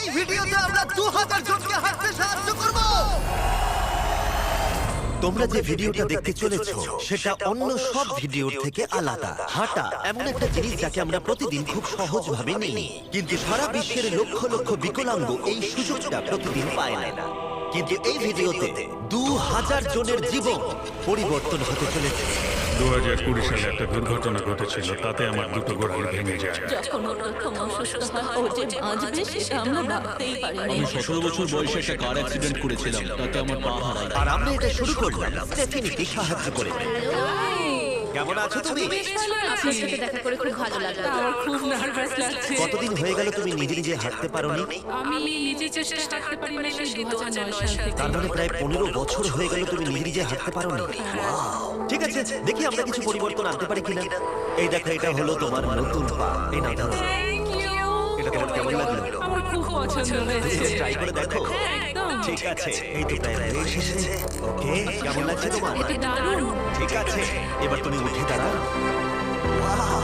এই ভিডিওতে আমরা 2000 জনকে হাঁটতে সাহায্য করব। তোমরা যে ভিডিওটা দেখতে চলেছো সেটা অন্য সব ভিডিওর থেকে আলাদা। হাঁটা এমন একটা জিনিস যাকে আমরা প্রতিদিন খুব সহজভাবে নিই, কিন্তু সারা বিশ্বের লক্ষ লক্ষ বিকলাঙ্গ এই সুযোগটা প্রতিদিন পায় না। কিন্তু এই ভিডিওতে 2000 জনের জীবন পরিবর্তন হতে চলেছে। 2020 সালে একটা দুর্ঘটনা ঘটেছিল, তাতে আমার দুটো গোড়ালি ভেঙে যায়। যখন ও প্রথম অসুস্থ হয়, ও যে বাঁচবে সেটা আমরা ভাবতেই পারিনি। আমি 17 বছর বয়সে একটা কার অ্যাক্সিডেন্ট করেছিলাম, তাতে আমার পা হারায়। আর আমরা এটা শুরু করলাম স্টেফিনিকে সাহায্য করে। কেমন আছো তুমি? আপনার সাথে দেখা করে খুব ভালো লাগলো। আমার খুব নার্ভাস লাগছে। কতদিন হয়ে গেল তুমি নিজে নিজে হাঁটতে পারোনি? আমি নিজে চেষ্টা করতে পারি না সেই 2009 সাল থেকে। তার মানে প্রায় 15 বছর হয়ে গেল তুমি নিজে নিজে হাঁটতে পারোনি। Wow! ঠিক আছে, দেখি আমরা কিছু পরিবর্তন আনতে পারি কিনা। এই দেখো, এটা হলো তোমার নতুন পা। এই নাও ধরো। Thank you! এটা তোমার কেমন লাগলো? আমার খুব পছন্দ হয়েছে। ট্রাই করে দেখো। হ্যাঁ, একদম। ঠিক আছে, এই তো প্রায় হয়ে এসেছে। ওকে, কেমন লাগছে তোমার? এটা দারুণ। ঠিক আছে, এবার তুমি উঠে দাঁড়াও। Wow!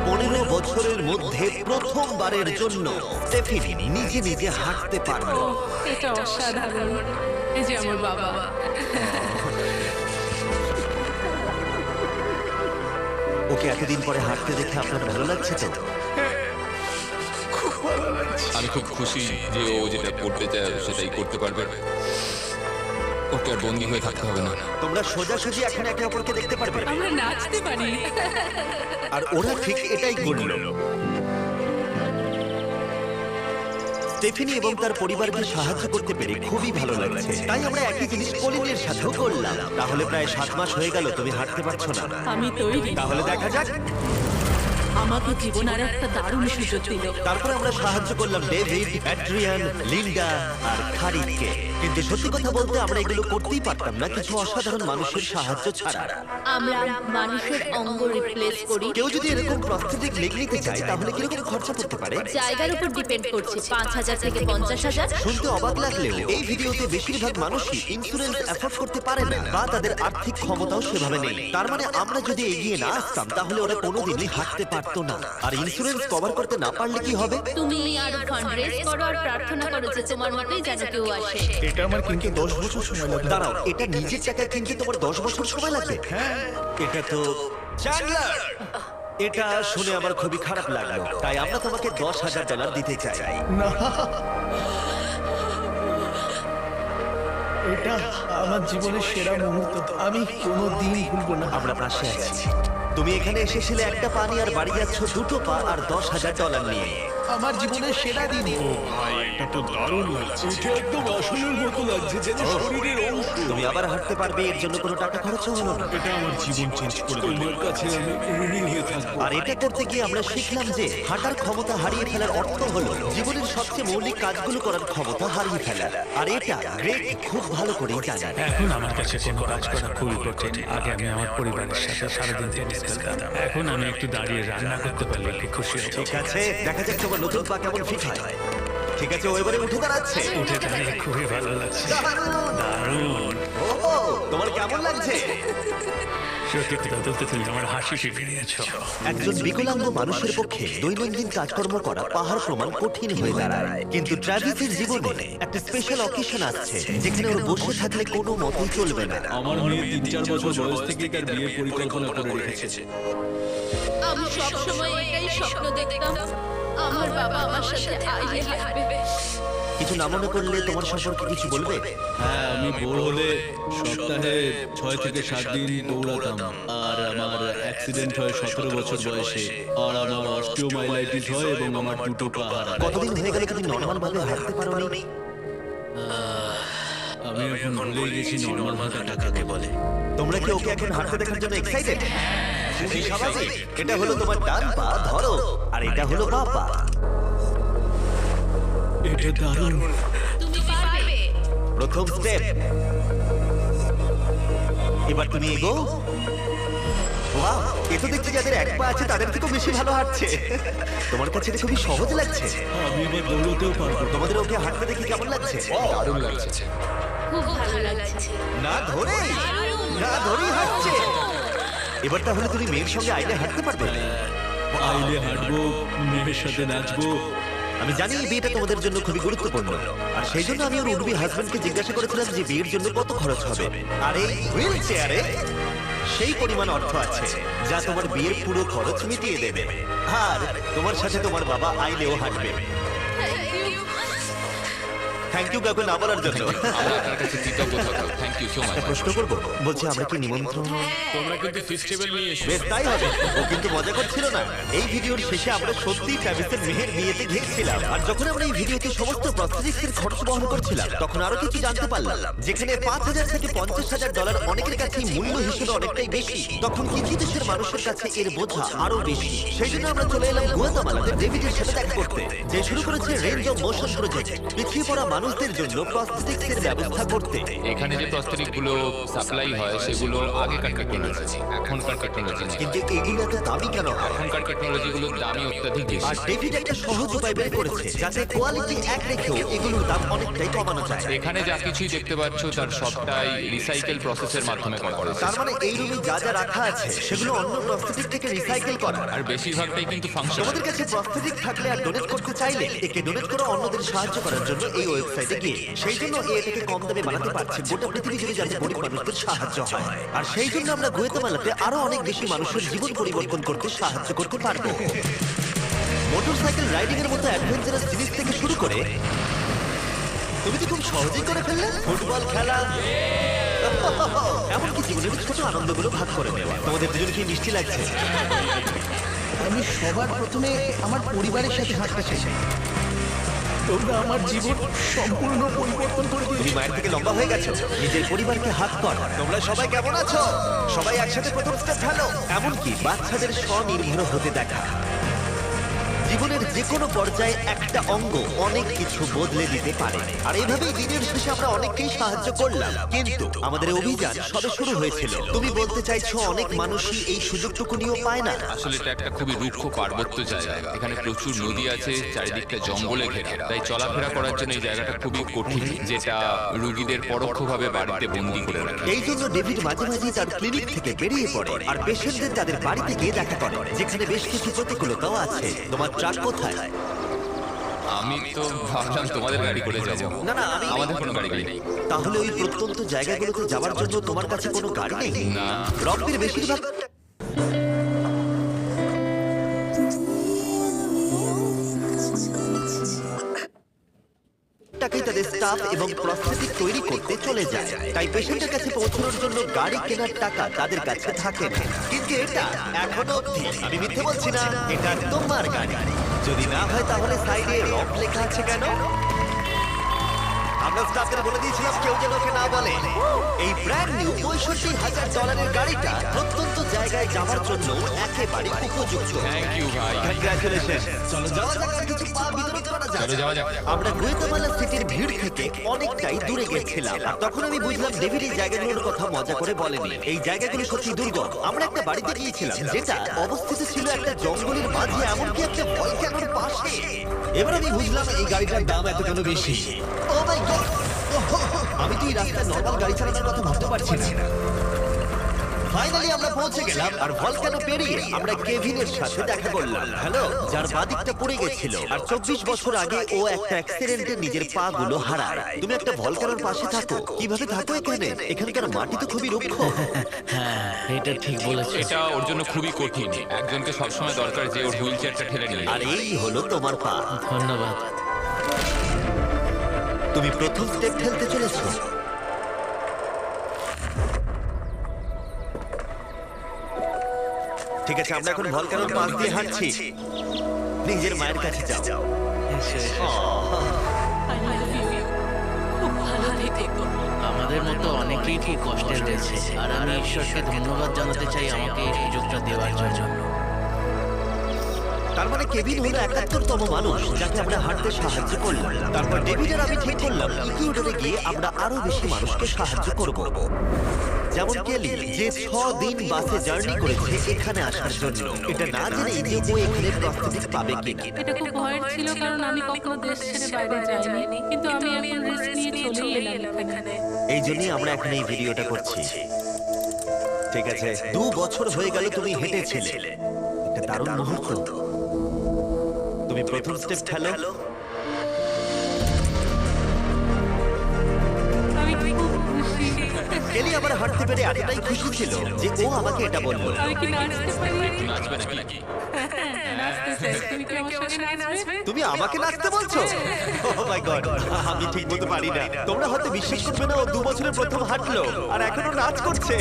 15 বছরের মধ্যে প্রথমবারের জন্য স্টেফিনি নিজে নিজে হাঁটতে পারলো। ওহ, এটা অসাধারণ। এই যে আমার বাবা। ওকে এতদিন পরে হাঁটতে দেখে আপনার ভালো লাগছে তো? আমি খুব খুশি যে ও যেটা করতে চায় সেটাই করতে পারবে। ওকে আর বন্দী হয়ে থাকতে হবে না। তোমরা সোজাসুজি এখন একে অপরকে দেখতে পারবে, আমরা নাচতে পারি। আর ওরা ঠিক এটাই করলো। স্টেফিনি এবং তার পরিবারকে সাহায্য করতে পেরে খুবই ভালো লাগছে। তাই আমরা একই জিনিস কলিনের সাথেও করলাম। তাহলে প্রায় 7 মাস হয়ে গেল তুমি হাঁটতে পারছো না। আমি তৈরি। তাহলে দেখা যাক। আমাকে জীবন আর একটা দারুণ সুযোগ দিল। তারপরে আমরা সাহায্য করলাম ডেভিড, অ্যাড্রিয়ান, লিন্ডা আর খারিদকে। কিন্তু সত্যি কথা বলতে আমরা এগুলো করতেই পারতাম না কিছু অসাধারণ মানুষের সাহায্য ছাড়া। আমরা মানুষের অঙ্গ রিপ্লেস করি। কেউ যদি এরকম প্রস্থেটিক লেগ নিতে চায় তাহলে কিরকম খরচা পড়তে পারে? জায়গার উপর ডিপেন্ড করছে, 5,000 থেকে 50,000। শুনতে অবাক লাগলেও এই ভিডিওতে বেশিরভাগ মানুষই ইন্স্যুরেন্স অ্যাফোর্ড করতে পারে না বা তাদের আর্থিক ক্ষমতাও সেভাবে নেই। তার মানে আমরা যদি এগিয়ে না আসতাম তাহলে ওরা কোনোদিনই হাঁটতে পারতো না। আর ইন্স্যুরেন্স কভার করতে না পারলে কি হবে? তুমি আরো ফান্ডরেজ করো আর প্রার্থনা করো যে তোমার মতোই যেন কেউ আসে। এটা আমার কিনতে 10 বছর সময় লাগবে। দাঁড়াও, এটা নিজের টাকায় কিনতে তোমার 10 বছর সময় লাগবে? হ্যাঁ, এটা তো চ্যান্ডলার। এটা শুনে আমার খুবই খারাপ লাগলো, তাই আমরা তোমাকে $10,000 দিতে চাই। না, এটা আমার জীবনের সেরা মুহূর্ত। আমি কোনোদিন ভুলবো না। আমরা পাশে আছি। তুমি এখানে এসেছিলে একটা পা নিয়ে আর বাড়ি যাচ্ছ দুটো পা আর $10,000 নিয়ে। আমার জীবনের সেরা দিন। ভাই, এটা তো দারুণ লাগছে। এটা একদম আসলের মতো লাগছে, যেন শরীরের অংশ। তুমি আবার হাঁটতে পারবে, এর জন্য কোনো টাকা খরচ হলো না। এটা আমার জীবন চেঞ্জ করে দিল। তোমার কাছে আমি ঋণী হয়ে থাকবো। আর এটা করতে গিয়ে আমরা শিখলাম যে হাঁটার ক্ষমতা হারিয়ে ফেলার অর্থ হলো জীবনের সবচেয়ে মৌলিক কাজগুলো করার ক্ষমতা হারিয়ে ফেলা। আর এটা গ্রেগ খুব ভালো করেই জানেন। এখন আমার কাছে কোনো কাজ করা খুবই কঠিন। আগে আমি আমার পরিবারের সাথে সারাদিন টেনিস খেলতাম। এখন আমি একটু দাঁড়িয়ে রান্না করতে পারলে খুব খুশি হব। ঠিক আছে, দেখা যাক তোমার নতুন পা কেমন ফিট হয়। ঠিক আছে, ও এবারে উঠে দাঁড়াচ্ছে। উঠে দাঁড়িয়ে খুবই ভালো লাগছে। দারুণ। ও, তোমার কেমন লাগছে? সত্যি কথা বলতে তুমি আমার হাসি ফিরিয়েছো। একজন বিকলাঙ্গ মানুষের পক্ষে দৈনন্দিন কাজকর্ম করা পাহাড় প্রমাণ কঠিন হয়ে দাঁড়ায়। কিন্তু ট্রাভিসের জীবনে একটা স্পেশাল অকেশন আসছে যেখানে ওর বসে থাকলে কোনো মতেই চলবে না। আমার মেয়ে 3-4 বছর বয়স থেকে তার বিয়ের পরিকল্পনা করে রেখেছে। আমি সব সময় এটাই স্বপ্ন দেখতাম, আমার বাবা আমার সাথে আইলে হাঁটবে। কিছু না মনে করলে তোমার সম্পর্কে কিছু বলবে? হ্যাঁ, আমি বোর হলে সপ্তাহে 6 থেকে 7 দিন দৌড়াতাম। আর আমার অ্যাক্সিডেন্ট হয় 17 বছর বয়সে। আর আমার অস্টিওমাইলাইটিস হয় এবং আমার দুটো পা হারায়। কতদিন হয়ে গেল তুমি নর্মাল ভাবে হাঁটতে পারোনি? আমি এখন ভুলেই গেছি নর্মাল ভাষাটা কাকে বলে। তোমরা কি ওকে এখন হাঁটতে দেখার জন্য এক্সাইটেড? খুবই স্বাভাবিক। এটা হলো তোমার ডান পা, ধরো, আর এটা হলো বাঁ পা। এটা দারুণ। তুমি পারবে। প্রথম স্টেপ। এবার তুমি এগো। ওয়াও, এ তো দেখছি যাদের এক পা আছে তাদের থেকেও বেশি ভালো হাঁটছে। তোমার কাছে এটা খুবই সহজ লাগছে। আমি এবার দৌড়তেও পারবো। তোমাদের ওকে হাঁটতে দেখে কেমন লাগছে? দারুণ লাগছে। খুব ভালো লাগছে। না ধরেই হাঁটছে। এবার তাহলে তুমি মেয়ের সঙ্গে আইলে হাঁটতে পারবে? আইলে হাঁটবো, মেয়ের সাথে নাচবো। আমি জানি এই বিয়েটা তোমাদের জন্য খুবই গুরুত্বপূর্ণ, আর সেই জন্য আমি ওর উডবি হাজবেন্ডকে জিজ্ঞাসা করেছিলাম যে বিয়ের জন্য কত খরচ হবে। আর এই হুইল চেয়ারে সেই পরিমাণ অর্থ আছে যা তোমার বিয়ের পুরো খরচ মিটিয়ে দেবে। আর তোমার সাথে তোমার বাবা আইলেও হাঁটবে। থ্যাংক ইউ কাকু না বলার জন্য। আমরা আপনার কাছে কৃতজ্ঞ থাকবো। Thank you so much. একটা প্রশ্ন করবো, বলছি আমরা কি নিমন্ত্রণ? তোমরা কিন্তু ফেস্টিভ্যাল নিয়ে এসো। বেশ তাই হবে। ও কিন্তু মজা করছিল না। এই ভিডিওর শেষে আমরা সত্যি ট্রাভিসের মেহের বিয়েতে গিয়েছিলাম, আর যখন আমরা এই ভিডিওতে সমস্ত প্রস্থেটিক্সের খরচ বহন করছিলাম তখন আরো কিছু জানতে পারলাম। যেখানে $5,000 থেকে $50,000 অনেকের কাছেই মূল্য হিসেবে অনেকটাই বেশি, তখন কিছু দেশের মানুষের কাছে এর বোঝা আরো বেশি। সেই জন্য আমরা চলে এলাম গুয়াতামালাতে ডেভিডের সাথে দেখা করতে, যে শুরু করেছে রেঞ্জ অফ মোশন প্রজেক্ট, পিছিয়ে পড়া মানুষদের জন্য প্রস্থেটিক্সের ব্যবস্থা করতে। এখানে যে প্রস্তরিক গুলো সাপ্লাই হয় সেগুলো আগেকার টেকনোলজি, এখনকার টেকনোলজি নয়। কিন্তু এগুলো এত দামি কেন হয়? এখনকার টেকনোলজি গুলোর দামই অত্যাধিক আর বেশি। ডেভিড একটা সহজ উপায় বের করেছে যাতে কোয়ালিটি এক রেখেও এগুলোর দাম অনেকটাই কমানো যায়। এখানে যা কিছুই দেখতে পাচ্ছ তার সবটাই রিসাইকেল প্রসেসের মাধ্যমে করা হয়েছে। তার মানে এই রুমে যা যা রাখা আছে সেগুলো অন্য প্রস্থেটিক থেকে রিসাইকেল করা। আর বেশিরভাগটাই কিন্তু ফাংশন। তোমাদের কাছে প্রস্থেটিক থাকলে আর ডোনেট করতে চাইলে একে ডোনেট করে অন্যদের সাহায্য করার জন্য এই ওয়েবসাইটে গিয়ে, সেই জন্য এটাকে কম দামে বানাতে পারছে গোটা পৃথিবী জুড়ে যাতে গরিব মানুষদের সাহায্য হয়। আর সেই জন্য আমরা গুয়াতামালাতে আরো অনেক বেশি মানুষের জীবন পরিবর্তন করতে সাহায্য করতে পারবো। মোটরসাইকেল রাইডিং এর মতো অ্যাডভেঞ্চারাস জিনিস থেকে শুরু করে তুমি তো খুব সহজেই করে ফেললে। ফুটবল খেলা, এমনকি জীবনের ছোট আনন্দগুলো ভাগ করে নেওয়া। তোমাদের দুজন কি মিষ্টি লাগছে? আমি সবার প্রথমে আমার পরিবারের সাথে হাঁটতে চাই। তোমরা আমার জীবন সম্পূর্ণ পরিবর্তন করে দিয়েছো। তুমি মায়ের থেকে লম্বা হয়ে গেছো, নিজের পরিবারকে হাত কর। তোমরা সবাই কেমন আছো? সবাই একসাথে প্রথম স্টেপ ফেলো। এমনকি বাচ্চাদের স্বনির্ভর হতে দেখা। জীবনের যে কোনো পর্যায়ে একটা অঙ্গ অনেক কিছু বদলে দিতে পারে। আর এইভাবেই দিনের শেষে আমরা অনেককেই সাহায্য করলাম, কিন্তু আমাদের অভিযান সবে শুরু হয়েছিল। তুমি বলতে চাইছো অনেক মানুষই এই সুযোগটুকু নিয়েও পায় না? আসলে এটা একটা খুবই রুক্ষ পার্বত্য জায়গা। এখানে প্রচুর নদী আছে, চারিদিকটা জঙ্গলে ঘেরা। তাই চলাফেরা করার জন্য এই জায়গাটা খুবই কঠিন, যেটা রোগীদের পরোক্ষভাবে বাড়িতে বন্দী করে রাখে। এই জন্য ডেভিড মাঝে মাঝে তার ক্লিনিক থেকে বেরিয়ে পড়ে আর পেশেন্টদের তাদের বাড়িতে গিয়ে দেখা করে, যেখানে বেশ কিছু প্রতিকূলতাও আছে। তোমার ট্রাক কোথায়? আমি তো ভাবলাম তোমাদের গাড়ি করে যাবো। না না, আমাদের কোনো গাড়ি নেই। তাহলে ওই প্রত্যন্ত জায়গাগুলোতে যাওয়ার জন্য তোমার কাছে কোনো গাড়ি নেই? না। রকদের বেশিরভাগ টাকাই তাদের স্টাফ এবং প্রস্থেটিক তৈরি করতে চলে যায়। তাই পেশেন্টের কাছে পৌঁছানোর জন্য গাড়ি কেনার টাকা তাদের কাছে থাকে না। কিন্তু এটা এখনো অবধি, আমি মিথ্যে বলছি না, এটা তোমার গাড়ি। যদি না হয় তাহলে সাইডে রক লেখা আছে কেন? আমরা স্টাফদের বলে দিয়েছিলাম কেউ যেন ওকে না বলে। এই ব্র্যান্ড নিউ $65,000 গাড়িটা প্রত্যন্ত জায়গায় যাওয়ার জন্য একেবারে উপযুক্ত। থ্যাংক ইউ ভাই। কংগ্রাচুলেশন। চলো যাওয়া যাক, আর কিছু পা বিতরণ করা যাক। চলো যাওয়া যাক। আমরা গুয়াতামালা সিটির ভিড় থেকে অনেকটাই দূরে গেছিলাম। আর তখন আমি বুঝলাম ডেভিড এই জায়গাগুলোর কথা মজা করে বলেনি। এই জায়গাগুলো সত্যি দুর্গম। আমরা একটা বাড়িতে গিয়েছিলাম যেটা অবস্থিত ছিল একটা জঙ্গলের মাঝে, এমনকি একটা ভলক্যানোর পাশে। এবার আমি বুঝলাম এই গাড়িটার দাম এত কেন বেশি। ও মাই গড! আমি তো এই রাস্তায় নরমাল গাড়ি চালানোর কথা ভাবতে পারছি না। ফাইনালি আমরা পৌঁছে গেলাম, আর ভলকানো পেরিয়ে আমরা কেভিনের সাথে দেখা করলাম। হ্যালো, যার বাদিকটা পড়ে গেছিল আর 24 বছর আগে ও একটা অ্যাক্সিডেন্টে নিজের পা গুলো হারায়। তুমি একটা ভলকানোর পাশে থাকো, কিভাবে থাকো এখানে? এখানকার মাটি তো খুবই রুক্ষ। এটা ঠিক বলেছো। এটা ওর জন্য খুবই কঠিন। একজনকে সবসময় দরকার যে ওর হুইল চেয়ারটা ঠেলে নিয়ে আর এই হলো তোমার পা। ধন্যবাদ। তুমি প্রথম স্টেপ ফেলতে চলেছো। ঠিক আছে, আমরা এখন ভলকানোর পাশ দিয়ে হাঁটছি। নিজের মায়ের কাছে যাও। খুব ভালো থেকো। আমাদের মতো অনেকেই খুব কষ্টে রয়েছে, আর আমি ঈশ্বরকে ধন্যবাদ জানাতে চাই আমাকে এই সুযোগটা দেওয়ার জন্য। তার মানে কেভিন হলো 71তম মানুষ যাকে আমরা হাঁটতে সাহায্য করলাম। তারপর ডেভিড আর আমি ঠিক করলাম ইকুয়েডরে গিয়ে আমরা আরো বেশি মানুষকে সাহায্য করব। যেমন কেলি, যে 6 দিন বাসে জার্নি করেছে এখানে আসার জন্য, এটা না জেনে যে ও এখানে প্রস্থেটিক পাবে কিনা। এটা খুব ভয়ের ছিল, কারণ আমি কখনো দেশ ছেড়ে বাইরে যাইনি, কিন্তু আমি এখন রিস্ক নিয়ে চলেই এলাম এখানে। এই জন্যই আমরা এখন এই ভিডিওটা করছি। ঠিক আছে, 2 বছর হয়ে গেল তুমি হেঁটেছিলে। এটা একটা দারুণ মুহূর্ত। তুমি প্রথম স্টেপ খেলো। আমি খুব খুশি। কেলি আবার হাঁটতে পেরে এতটাই খুশি ছিল যে ও আমাকে এটা বলল। আমি কি নাচতে পারি? নাচবে নাকি? নাচতে চাই। তুমি কি আমার সঙ্গে নাচবে? তুমি আমাকে নাচতে বলছো? ও মাই গড, আমি ঠিক মতো পারি না। তোমরা হয়তো বিশ্বাস করবে না, ও 2 বছরে প্রথম হাঁটলো আর এখনো নাচ করছে।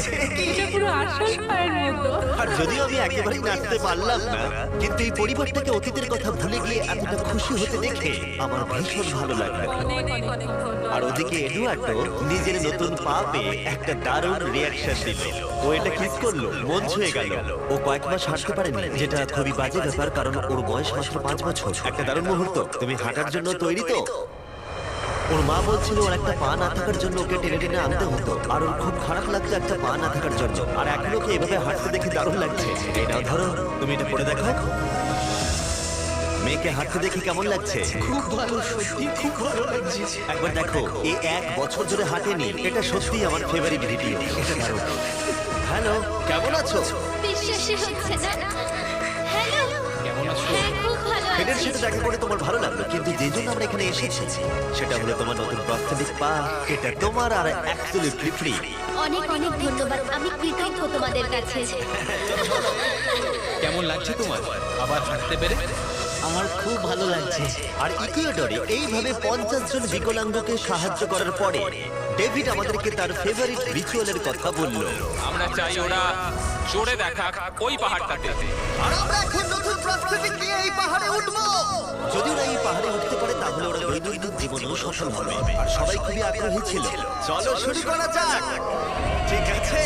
এটা পুরো আসল পায়ের মতো। আর যদিও আমি একেবারেই নাচতে পারলাম না, কিন্তু এই পরিবারটাকে অতীতের কথা ভুলে গিয়ে এতটা খুশি হতে দেখে আমার ভীষণ ভালো লাগলো। অনেক অনেক ধন্যবাদ। আর ওদিকে এডুয়ার্ডো নিজের নতুন পা পেয়ে একটা দারুণ রিয়াকশন দিল। ও এটা কিস করলো, মন ছুঁয়ে গেল। ও কয়েক মাস হাঁটতে পারেনি, যেটা খুবই বাজে ব্যাপার, কারণ ওর বয়স মাত্র 5 বছর। একটা দারুণ মুহূর্ত। তুমি হাঁটার জন্য তৈরি তো? ওর মা বলছিল ওর একটা পা না থাকার জন্য ওকে টেনে টেনে আনতে হতো, আর ওর খুব খারাপ লাগতো একটা পা না থাকার জন্য। আর এখন ওকে এভাবে হাঁটতে দেখে দারুণ লাগছে। এটা ধরো, তুমি এটা পরে দেখো। মেয়েকে হাঁটতে দেখে কেমন লাগছে? খুব ভালো, সত্যি খুব ভালো লাগছে। একবার দেখো, এই 1 বছর ধরে হাঁটেনি। এটা সত্যিই আমার ফেভারিট ভিডিও। এটা দারুণ। হ্যালো, কেমন আছো? বিশ্বাসই হচ্ছে না। হ্যালো, কেমন আছো? হ্যাঁ, খুব ভালো ফেডের আছি। সাথে দেখা করে তোমার ভালো লাগলো, কিন্তু যে জন্য আমরা এখানে এসেছি সেটা হলো তোমার নতুন প্রস্থেটিক পা। এটা তোমার আর অ্যাবসলিউটলি ফ্রি। অনেক অনেক ধন্যবাদ। আমি কৃতজ্ঞ তোমাদের কাছে। কেমন লাগছে তোমার আবার হাঁটতে পেরে? আমার খুব ভালো লাগছে। আর ইকুয়েডরে এইভাবে 50 জন বিকলাঙ্গকে সাহায্য করার পরে ডেভিড আমাদেরকে তার ফেভারিট রিচুয়ালের কথা বলল। আমরা চাই ওরা চড়ে দেখাক ওই পাহাড়টাতে। আর আমরা এখন নতুন প্রস্থেটিক নিয়ে এই পাহাড়ে উঠবো। যদি ওরা এই পাহাড়ে উঠতে পারে তাহলে ওরা দৈনন্দিন জীবনেও সফল হবে। আর সবাই খুবই আগ্রহী ছিল। চলো শুরু করা যাক। ঠিক আছে।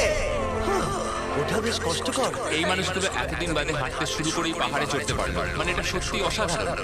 ওঠা বেশ কষ্টকর। এই মানুষগুলো এতদিন বাদে হাঁটতে শুরু করেই পাহাড়ে চড়তে পারলো, মানে এটা সত্যি অসাধারণ।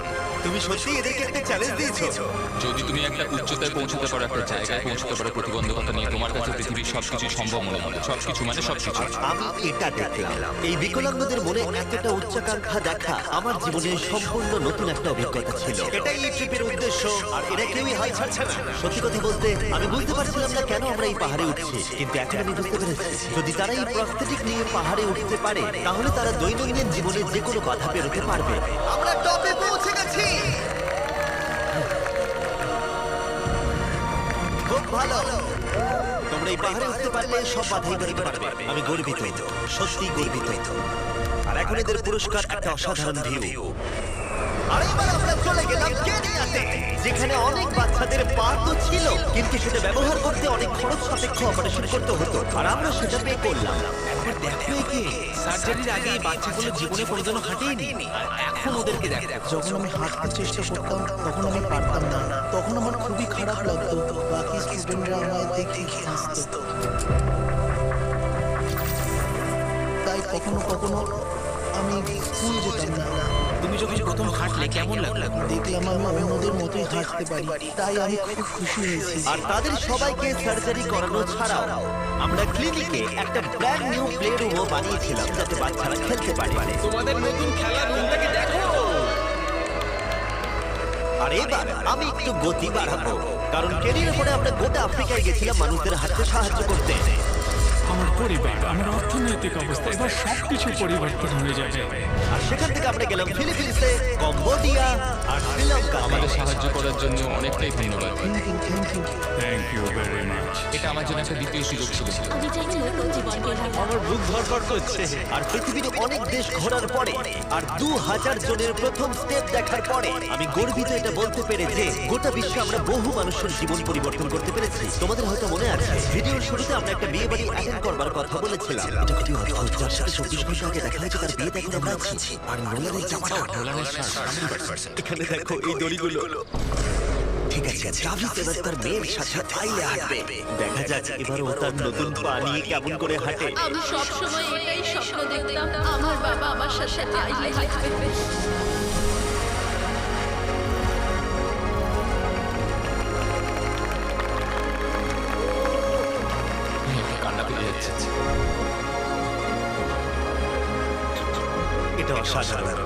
তুমি সত্যি এদেরকে একটা চ্যালেঞ্জ দিয়েছো। যদি তুমি একটা উচ্চতায় পৌঁছতে পারো, একটা জায়গায় পৌঁছতে পারো প্রতিবন্ধকতা নিয়ে, তোমার কাছে পৃথিবীর সবকিছু সম্ভব মনে হবে। সবকিছু মানে সবকিছু। আমি এটা দেখলাম, এই বিকলাঙ্গদের মনে এতটা উচ্চাকাঙ্ক্ষা দেখা আমার জীবনে সম্পূর্ণ নতুন একটা অভিজ্ঞতা ছিল। এটাই এই ট্রিপের উদ্দেশ্য, আর এরা কেউই হাল ছাড়ছে না। সত্যি কথা বলতে আমি বুঝতে পারছিলাম না কেন আমরা এই পাহাড়ে উঠছি, কিন্তু এখন আমি বুঝতে পেরেছি যদি তারা এই প্রস্থেটিক নিয়ে পাহাড়ে উঠতে পারে তাহলে তারা দৈনন্দিন জীবনে যে কোনো বাধা পেরোতে পারবে। আমরা টপে পৌঁছে গেছি। খুব ভালো। তোমরা এই পাহাড়ে উঠতে পারলে সব বাধাই পেরোতে পারবে। আমি গর্বিত, সত্যি গর্বিত। আর এখন এদের পুরস্কার একটা অসাধারণ ভিউ। আর এবার আমরা চলে গেলাম কেনিয়াতে, যেখানে অনেক বাচ্চাদের পা তো ছিল, কিন্তু সেটা ব্যবহার করতে অনেক খরচ সাপেক্ষ অপারেশন করতে হতো, আর আমরা সেটা পে করলাম। একবার দেখো একে, সার্জারির আগে এই বাচ্চাগুলো জীবনে কোনোদিনও হাঁটেনি, আর এখন ওদেরকে দেখো। যখন আমি হাঁটতে চেষ্টা করতাম তখন আমি পারতাম না। তখন আমার খুবই খারাপ লাগতো। বাকি স্টুডেন্টরা আমায় দেখে হাসতো। তাই কখনো কখনো আমি স্কুল যেতাম না। তুমি যখন প্রথম হাঁটলে কেমন লাগলো? দেখলাম আমি অন্যদের মতোই হাঁটতে পারি, তাই আমি খুব খুশি হয়েছি। আর তাদের সবাইকে সার্জারি করানো ছাড়াও আমরা ক্লিনিকে একটা ব্র্যান্ড নিউ প্লে রুমও বানিয়েছিলাম যাতে বাচ্চারা খেলতে পারে। তোমাদের নতুন খেলার রুমটাকে দেখো। আর এবার আমি একটু গতি বাড়াবো, কারণ কেরিয়ার পরে আমরা গোটা আফ্রিকায় গেছিলাম মানুষদের হাঁটতে সাহায্য করতে। আমার পরিবার, আমার অর্থনৈতিক অবস্থা, এবার সবকিছু পরিবর্তন হয়ে যাবে। আর সেখান থেকে আমরা গেলাম ফিলিপিন্সে, কম্বোডিয়া আর শ্রীলঙ্কা। আমাদের সাহায্য করার জন্য অনেকটাই ধন্যবাদ। Thank you very much. এটা আমার জন্য একটা দ্বিতীয় সুযোগ ছিল। আমি চাই নতুন জীবন পেলাম। আমার বুক ধড়ফড় করছে। আর পৃথিবীর অনেক দেশ ঘোরার পরে আর 2000 জনের প্রথম স্টেপ দেখার পরে আমি গর্বিত এটা বলতে পেরে যে গোটা বিশ্বে আমরা বহু মানুষের জীবন পরিবর্তন করতে পেরেছি। তোমাদের হয়তো মনে আছে ভিডিওর শুরুতে আমরা একটা বিয়ে বাড়ি অ্যাটেন্ড করবার কথা বলেছিলাম। এটা খুবই অদ্ভুত, যার সাথে 24 ঘন্টা আগে দেখা হয়েছে তার বিয়েতে এখন আমরা আছি। আর নোলানের জামাটা, এখানে দেখো এই দড়িগুলো। ঠিক আছে, ট্রাভিস এবার তার মেয়ের সাথে আইলে হাঁটবে। দেখা যাক এবার ও তার নতুন পা নিয়ে কেমন করে হাঁটে। আমি সব সময় এটাই স্বপ্ন দেখতাম, আমার বাবা আমার সাথে আইলে হাঁটবে। কান্না পেয়ে যাচ্ছে। এটা অসাধারণ।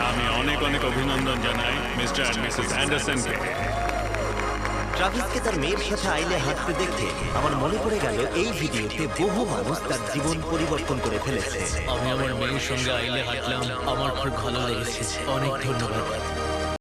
আমি অনেক অনেক অভিনন্দন জানাই মিস্টার অ্যান্ড মিসেস অ্যান্ডারসনকে। ট্রাভিসকে তার মেয়ের সাথে আইলে হাঁটতে দেখে আমার মনে পড়ে গেল এই ভিডিওতে বহু মানুষ তার জীবন পরিবর্তন করে ফেলেছে। আমি আমার মেয়ের সঙ্গে আইলে হাঁটলাম, আমার খুব ভালো লেগেছে। অনেক ধন্যবাদ।